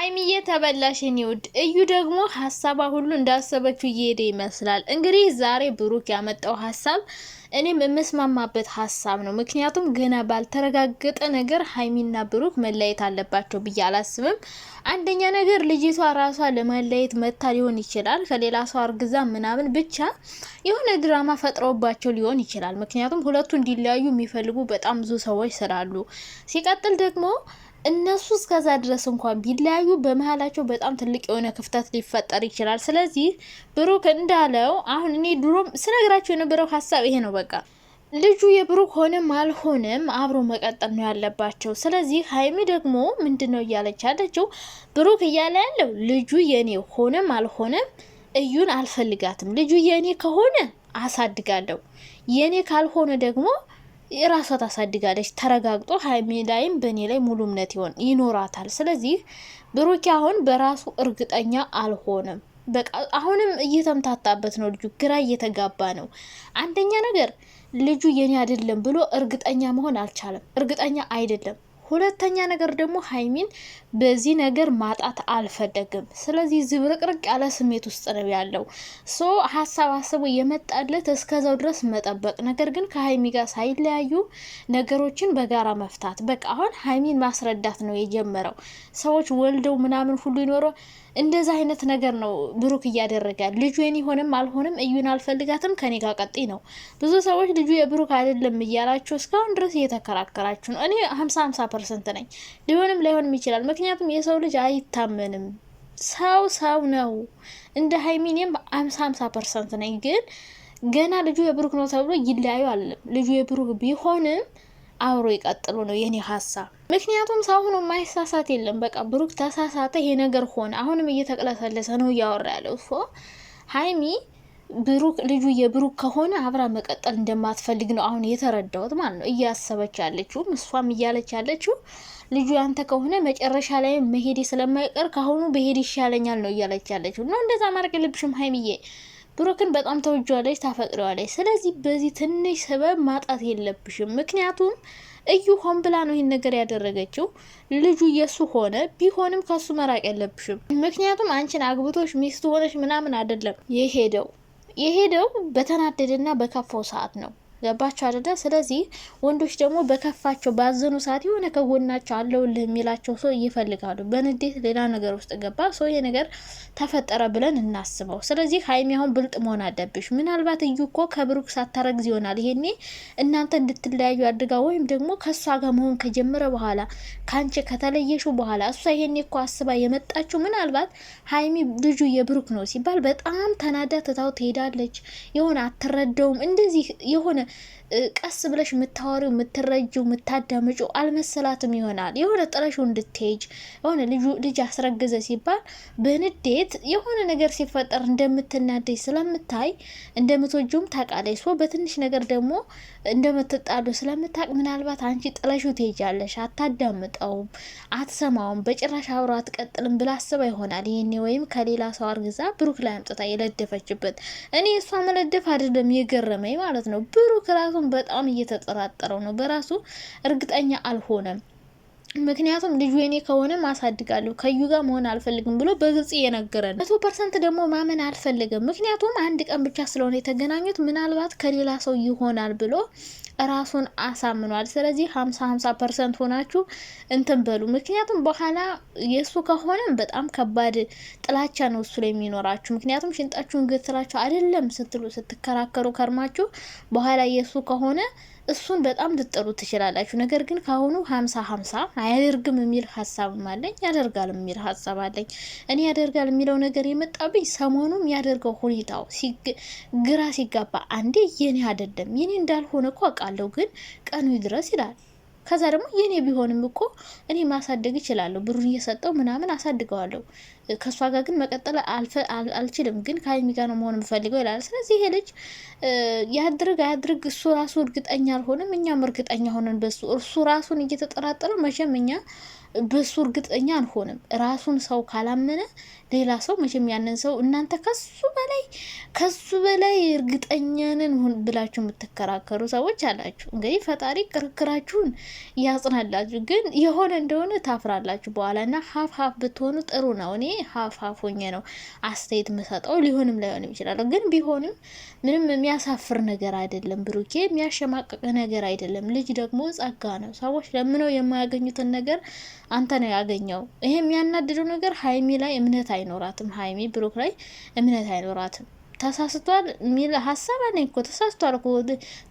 ሀይሚዬ ተበላሽን ይውድ እዩ ደግሞ ሀሳባ ሁሉ እንዳሰበችው እየሄደ ይመስላል። እንግዲህ ዛሬ ብሩክ ያመጣው ሀሳብ እኔም የምስማማበት ሀሳብ ነው። ምክንያቱም ገና ባልተረጋገጠ ነገር ሀይሚና ብሩክ መለየት አለባቸው ብዬ አላስብም። አንደኛ ነገር ልጅቷ ራሷ ለመለየት መታ ሊሆን ይችላል፣ ከሌላ ሰው አርግዛ ምናምን ብቻ የሆነ ድራማ ፈጥረውባቸው ሊሆን ይችላል። ምክንያቱም ሁለቱ እንዲለያዩ የሚፈልጉ በጣም ብዙ ሰዎች ስላሉ፣ ሲቀጥል ደግሞ እነሱ እስከዛ ድረስ እንኳን ቢለያዩ በመሀላቸው በጣም ትልቅ የሆነ ክፍተት ሊፈጠር ይችላል። ስለዚህ ብሩክ እንዳለው አሁን እኔ ድሮም ስነግራቸው የነበረው ሀሳብ ይሄ ነው። በቃ ልጁ የብሩክ ሆነም አልሆነም አብሮ መቀጠል ነው ያለባቸው። ስለዚህ ሀይሚ ደግሞ ምንድን ነው እያለች ያለችው? ብሩክ እያለ ያለው ልጁ የኔ ሆነም አልሆነም እዩን አልፈልጋትም። ልጁ የኔ ከሆነ አሳድጋለሁ፣ የኔ ካልሆነ ደግሞ የራሷ ታሳድጋለች። ተረጋግጦ ሀይሚ ላይም በእኔ ላይ ሙሉ እምነት ይኖራታል። ስለዚህ ብሩክ አሁን በራሱ እርግጠኛ አልሆነም። በቃ አሁንም እየተምታታበት ነው። ልጁ ግራ እየተጋባ ነው። አንደኛ ነገር ልጁ የኔ አይደለም ብሎ እርግጠኛ መሆን አልቻለም። እርግጠኛ አይደለም። ሁለተኛ ነገር ደግሞ ሀይሚን በዚህ ነገር ማጣት አልፈለግም። ስለዚህ ዝብርቅርቅ ያለ ስሜት ውስጥ ነው ያለው። ሀሳብ አስቦ የመጣለት እስከዛው ድረስ መጠበቅ፣ ነገር ግን ከሀይሚ ጋር ሳይለያዩ ነገሮችን በጋራ መፍታት። በቃ አሁን ሀይሚን ማስረዳት ነው የጀመረው። ሰዎች ወልደው ምናምን ሁሉ ይኖረው እንደዛ አይነት ነገር ነው ብሩክ እያደረጋል። ልጁ የኔ ሆነም አልሆነም እዩን አልፈልጋትም ከኔ ጋር ቀጥይ ነው። ብዙ ሰዎች ልጁ የብሩክ አይደለም እያላችሁ እስካሁን ድረስ እየተከራከራችሁ ነው። እኔ 50% ነኝ። ሊሆንም ላይሆንም ይችላል። ምክንያቱም የሰው ልጅ አይታመንም። ሰው ነው። እንደ ሀይሚኔም 50% ነኝ። ግን ገና ልጁ የብሩክ ነው ተብሎ ይለያዩ አለም። ልጁ የብሩክ ቢሆንም አብሮ ይቀጥሉ ነው የኔ ሀሳብ። ምክንያቱም ሰው ሆኖ ማይሳሳት የለም። በቃ ብሩክ ተሳሳተ፣ ይሄ ነገር ሆነ። አሁንም እየተቀለሰለሰ ነው እያወራ ያለው ሀይሚ ብሩክ ልጁ የብሩክ ከሆነ አብራ መቀጠል እንደማትፈልግ ነው አሁን የተረዳሁት ማለት ነው። እያሰበች ያለችው እሷም እያለች ያለችው ልጁ አንተ ከሆነ መጨረሻ ላይ መሄድ ስለማይቀር ካሁኑ በሄድ ይሻለኛል ነው እያለች ያለችው። ነው እንደዛ ማድረግ የለብሽም ሀይሚዬ። ብሩክን በጣም ተወጇለች፣ ታፈቅረዋለች። ስለዚህ በዚህ ትንሽ ሰበብ ማጣት የለብሽም። ምክንያቱም እዩ ሆን ብላ ነው ይህን ነገር ያደረገችው። ልጁ የሱ ሆነ ቢሆንም ከሱ መራቅ የለብሽም። ምክንያቱም አንቺን አግብቶሽ ሚስት ሆነሽ ምናምን አይደለም የሄደው በተናደደና በከፋው ሰዓት ነው። ገባቸው አይደለ? ስለዚህ ወንዶች ደግሞ በከፋቸው ባዘኑ ሰዓት የሆነ ከጎናቸው አለውልህ የሚላቸው ሰው ይፈልጋሉ። በንዴት ሌላ ነገር ውስጥ ገባ ሰው ይሄ ነገር ተፈጠረ ብለን እናስበው። ስለዚህ ሀይሚ አሁን ብልጥ መሆን አለብሽ። ምናልባት እዩ እኮ ከብሩክ ሳታረግዝ ይሆናል ይሄኔ እናንተ እንድትለያዩ አድርጋ ወይም ደግሞ ከእሷ ጋር መሆን ከጀመረ በኋላ ከአንቺ ከተለየሹ በኋላ እሷ ይሄኔ እኮ አስባ የመጣችው ምናልባት ሀይሚ ልጁ የብሩክ ነው ሲባል በጣም ተናዳ ትታው ትሄዳለች። የሆነ አትረዳውም። እንደዚህ የሆነ ቀስ ብለሽ የምታወሪው የምትረጂው የምታዳምጪው አልመሰላትም ይሆናል። የሆነ ጥለሹ እንድትሄጅ የሆነ ልጅ አስረገዘ ሲባል በንዴት የሆነ ነገር ሲፈጠር እንደምትናደጅ ስለምታይ እንደምትወጂውም ታውቃለች። በትንሽ ነገር ደግሞ እንደምትጣሉ ስለምታውቅ ምናልባት አንቺ ጥለሹ ትሄጃለሽ። አታዳምጠውም፣ አትሰማውም፣ በጭራሽ አብሮ አትቀጥልም ብላ አስባ ይሆናል ይሄኔ ወይም ከሌላ ሰው አርግዛ ብሩክ ላይ አምጥታ የለደፈችበት። እኔ እሷ መለደፍ አይደለም የገረመኝ ማለት ነው። ብሩክ ራሱን በጣም እየተጠራጠረው ነው። በራሱ እርግጠኛ አልሆነም። ምክንያቱም ልጁ የኔ ከሆነ ማሳድጋለሁ ከዩ ጋር መሆን አልፈልግም ብሎ በግልጽ እየነገረን 100% ደግሞ ማመን አልፈልግም። ምክንያቱም አንድ ቀን ብቻ ስለሆነ የተገናኙት ምናልባት ከሌላ ሰው ይሆናል ብሎ ራሱን አሳምኗል። ስለዚህ 50% ሆናችሁ እንትን በሉ። ምክንያቱም በኋላ የሱ ከሆነም በጣም ከባድ ጥላቻ ነው እሱ ላይ የሚኖራችሁ። ምክንያቱም ሽንጣችሁን ገትራችሁ አይደለም ስትከራከሩ ከርማችሁ በኋላ የሱ ከሆነ እሱን በጣም ልትጠሩ ትችላላችሁ። ነገር ግን ካሁኑ 50-50 አያደርግም የሚል ሀሳብም አለኝ፣ ያደርጋል የሚል ሀሳብ አለኝ። እኔ ያደርጋል የሚለው ነገር የመጣብኝ ሰሞኑም ያደርገው ሁኔታው ግራ ሲጋባ፣ አንዴ የኔ አይደለም የኔ እንዳልሆነ እኮ አውቃለሁ ግን ቀኑ ይድረስ ይላል። ከዛ ደግሞ የኔ ቢሆንም እኮ እኔ ማሳደግ እችላለሁ፣ ብሩን እየሰጠው ምናምን አሳድገዋለሁ። ከሷ ጋር ግን መቀጠል አልችልም፣ ግን ከሀይሚ ጋር ነው መሆን የምፈልገው ይላል። ስለዚህ ይሄ ልጅ ያድርግ እሱ ራሱ እርግጠኛ አልሆነም፣ እኛም እርግጠኛ ሆነን በሱ እርሱ ራሱን እየተጠራጠረ መቼም እኛ በሱ እርግጠኛ አንሆንም። ራሱን ሰው ካላመነ ሌላ ሰው መቼም ያንን ሰው እናንተ ከሱ በላይ እርግጠኛ ነን ብላችሁ የምትከራከሩ ሰዎች አላችሁ። እንግዲህ ፈጣሪ ክርክራችሁን ያጽናላችሁ። ግን የሆነ እንደሆነ ታፍራላችሁ በኋላ እና ሀፍ ብትሆኑ ጥሩ ነው። እኔ ሀፍ ሆኜ ነው አስተያየት የምሰጠው። ሊሆንም ላይሆንም ይችላል። ግን ቢሆንም ምንም የሚያሳፍር ነገር አይደለም። ብሩኬ የሚያሸማቀቅ ነገር አይደለም። ልጅ ደግሞ ጸጋ ነው። ሰዎች ለምነው የማያገኙትን ነገር አንተ ነው ያገኘው። ይሄ የሚያናድደው ነገር ሀይሚ ላይ እምነት አይኖራትም። ሀይሚ ብሩክ ላይ እምነት አይኖራትም። ተሳስቷል የሚል ሀሳብ አለኝ እኮ ተሳስቷል እኮ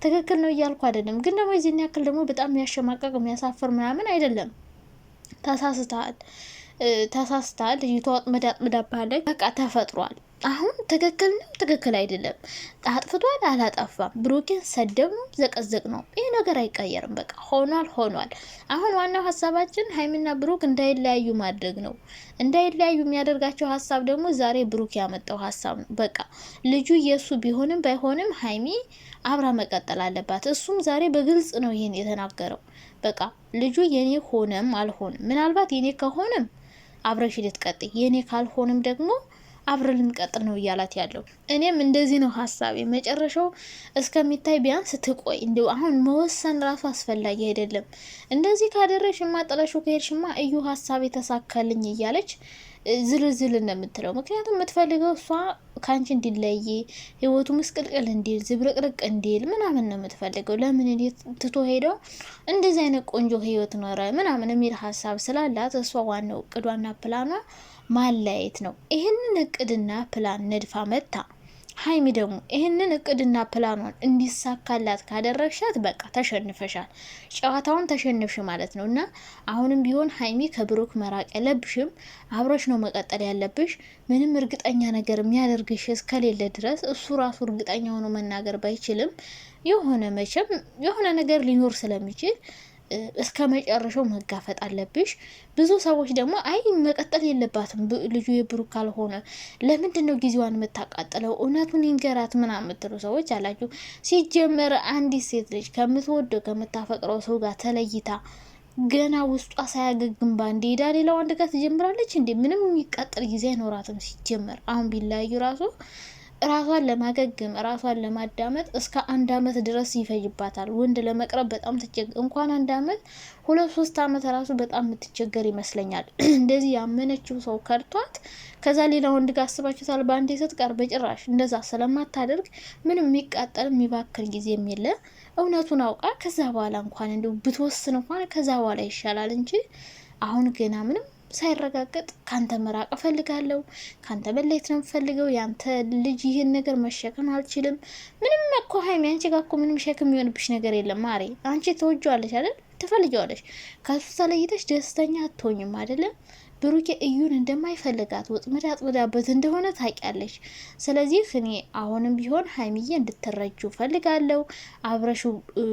ትክክል ነው እያልኩ አይደለም። ግን ደግሞ የዚህን ያክል ደግሞ በጣም የሚያሸማቀቅ የሚያሳፍር ምናምን አይደለም። ተሳስተሃል። ልጅቷ ወጥመድ አጥምዳብሃለች። በቃ ተፈጥሯል። አሁን ትክክል ነው ትክክል አይደለም፣ አጥፍቷል አላጠፋም፣ ብሩኬን ሰደብ ነው ዘቀዘቅ ነው፣ ይህ ነገር አይቀየርም። በቃ ሆኗል። አሁን ዋናው ሀሳባችን ሀይሚና ብሩክ እንዳይለያዩ ማድረግ ነው። እንዳይለያዩ የሚያደርጋቸው ሀሳብ ደግሞ ዛሬ ብሩክ ያመጣው ሀሳብ ነው። በቃ ልጁ የእሱ ቢሆንም ባይሆንም ሀይሚ አብራ መቀጠል አለባት። እሱም ዛሬ በግልጽ ነው ይሄን የተናገረው። በቃ ልጁ የኔ ሆነም አልሆንም፣ ምናልባት የኔ ከሆነም አብረሽ ልትቀጥይ፣ የኔ ካልሆንም ደግሞ አብረን ልንቀጥል ነው እያላት ያለው። እኔም እንደዚህ ነው ሀሳቤ። መጨረሻው እስከሚታይ ቢያንስ ትቆይ። እንዲሁ አሁን መወሰን ራሱ አስፈላጊ አይደለም። እንደዚህ ካደረግሽማ ጥለሽው ከሄድሽማ እዩ ሀሳቤ ተሳካልኝ እያለች ዝልዝል እንደምትለው። ምክንያቱም የምትፈልገው እሷ ከአንቺ እንዲለይ ህይወቱ ምስቅልቅል እንዲል ዝብርቅርቅ እንዲል ምናምን ነው የምትፈልገው። ለምን ትቶ ሄደው እንደዚህ አይነት ቆንጆ ህይወት ኖረ ምናምን የሚል ሀሳብ ስላላት እሷ ዋናው እቅዷና ፕላኗ ማለያየት ነው። ይህንን እቅድና ፕላን ነድፋ መታ ሀይሚ ደግሞ ይህንን እቅድና ፕላኗን እንዲሳካላት ካደረግሻት በቃ ተሸንፈሻል። ጨዋታውን ተሸንፍሽ ማለት ነው። እና አሁንም ቢሆን ሀይሚ ከብሩክ መራቅ የለብሽም። አብረሽ ነው መቀጠል ያለብሽ። ምንም እርግጠኛ ነገር የሚያደርግሽ እስከሌለ ድረስ እሱ ራሱ እርግጠኛ ሆኖ መናገር ባይችልም የሆነ ነገር ሊኖር ስለሚችል እስከ መጨረሻው መጋፈጥ አለብሽ። ብዙ ሰዎች ደግሞ አይ መቀጠል የለባትም ልጁ የብሩክ ካልሆነ ለምንድን ነው ጊዜዋን የምታቃጥለው? እውነቱን ይንገራት ምናምን የምትሉ ሰዎች አላችሁ። ሲጀመር አንዲት ሴት ልጅ ከምትወደው ከምታፈቅረው ሰው ጋር ተለይታ ገና ውስጧ ሳያገግም ባንድ ሄዳ ሌላ ወንድ ጋር ትጀምራለች እንዴ? ምንም የሚቃጠል ጊዜ አይኖራትም። ሲጀመር አሁን ቢለያዩ ራሷን ለማገገም ራሷን ለማዳመጥ እስከ 1 አመት ድረስ ይፈጅባታል። ወንድ ለመቅረብ በጣም እንኳን 1 አመት 2-3 አመት ራሱ በጣም የምትቸገር ይመስለኛል። እንደዚህ ያመነችው ሰው ከርቷት ከዛ ሌላ ወንድ ጋር አስባችሁታል በአንዴ ስትቀር በጭራሽ እንደዛ ስለማታደርግ ምንም የሚቃጠል የሚባክል ጊዜ የለ። እውነቱን አውቃ ከዛ በኋላ እንኳን እንደው ብትወስን እንኳን ከዛ በኋላ ይሻላል እንጂ አሁን ገና ምንም ሳይረጋገጥ ካንተ መራቅ እፈልጋለሁ፣ ካንተ መለየት ነው የምፈልገው፣ ያንተ ልጅ ይሄን ነገር መሸከም አልችልም። ምንም እኮ ሀይሚ አንቺ ጋር እኮ ምንም ሸክም የሚሆንብሽ ነገር የለም ማሬ። አንቺ ትወጂዋለሽ አይደል? ትፈልጊዋለሽ። ከሱ ተለይተሽ ደስተኛ አትሆኝም አይደለም? ብሩኬ እዩን እንደማይፈልጋት ወጥመድ አጥምዳበት እንደሆነ ታውቂያለሽ። ስለዚህ እኔ አሁንም ቢሆን ሀይሚዬ እንድትረጁ ፈልጋለሁ። አብረሹ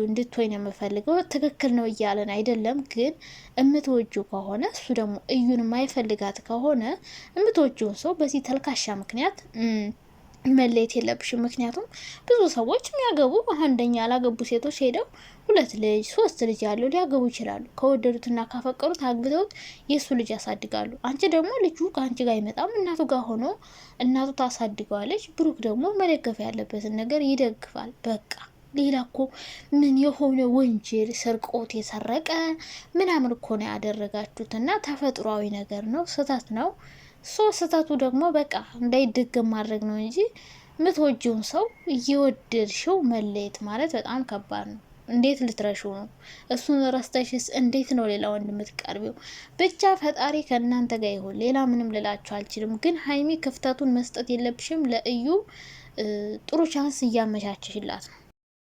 እንድትሆኝ ነው የምፈልገው። ትክክል ነው እያለን አይደለም፣ ግን እምትወጁ ከሆነ እሱ ደግሞ እዩን የማይፈልጋት ከሆነ እምትወጁን ሰው በዚህ ተልካሻ ምክንያት መለየት የለብሽም። ምክንያቱም ብዙ ሰዎች የሚያገቡ አንደኛ ያላገቡ ሴቶች ሄደው 2 ልጅ 3 ልጅ ያለው ሊያገቡ ይችላሉ። ከወደዱትና ካፈቀሩት አግብተውት የእሱ ልጅ ያሳድጋሉ። አንቺ ደግሞ ልጁ ከአንቺ ጋር አይመጣም፣ እናቱ ጋር ሆኖ እናቱ ታሳድገዋለች። ብሩክ ደግሞ መደገፍ ያለበትን ነገር ይደግፋል። በቃ ሌላ እኮ ምን የሆነ ወንጀል ስርቆት የሰረቀ ምናምን እኮ ነው ያደረጋችሁትና ተፈጥሯዊ ነገር ነው፣ ስህተት ነው። ስህተቱ ደግሞ በቃ እንዳይደገም ማድረግ ነው እንጂ የምትወጂውን ሰው እየወደድሽው መለየት ማለት በጣም ከባድ ነው። እንዴት ልትረሹ ነው? እሱን ረስተሽስ እንዴት ነው ሌላ ወንድ የምትቀርቢው? ብቻ ፈጣሪ ከእናንተ ጋር ይሁን። ሌላ ምንም ልላችሁ አልችልም። ግን ሀይሚ ክፍተቱን መስጠት የለብሽም። ለእዩ ጥሩ ቻንስ እያመቻችሽላት ነው።